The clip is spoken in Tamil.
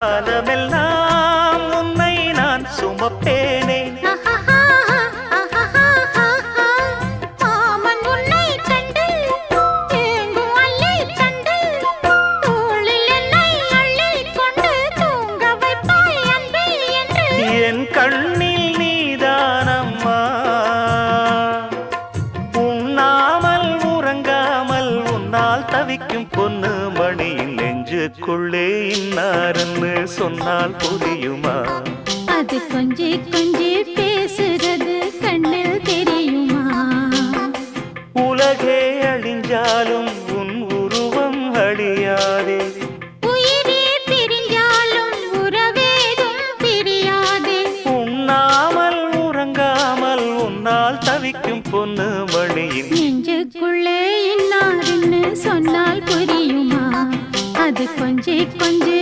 காலமெல்லாம் உன்னை நான் சுமப்பேனே. மாமன் உன்னை கண்டு ஏங்கும் அள்ளி கண்டு தோளில் என்னை அள்ளி கொண்டு தூங்க வைப்பாய் அன்பே என்று என் கண்ணில் நீதானம்மா, உண்ணாமல் உறங்காமல் உன்னால் தவிக்கும் பொண்ணு மணியின் நெஞ்சுக்குள்ளே இன்னாருன்னு சொன்னால் புரியுமா? அது கொஞ்சி கொஞ்சி பேசுறது கண்ணில் தெரியுமா? உலகே அழிஞ்சாலும் உன் உருவம் அழியாதே, உயிரே பிரிஞ்சாலும் உறவேதும் பிரியாதே. உண்ணாமல் உறங்காமல் உன்னால் தவிக்கும் பொண்ணு மணியின் நெஞ்சுக்குள்ளே இன்னாருன்னு சொன்னால் புரியுமா? அது கொஞ்சி கொஞ்சி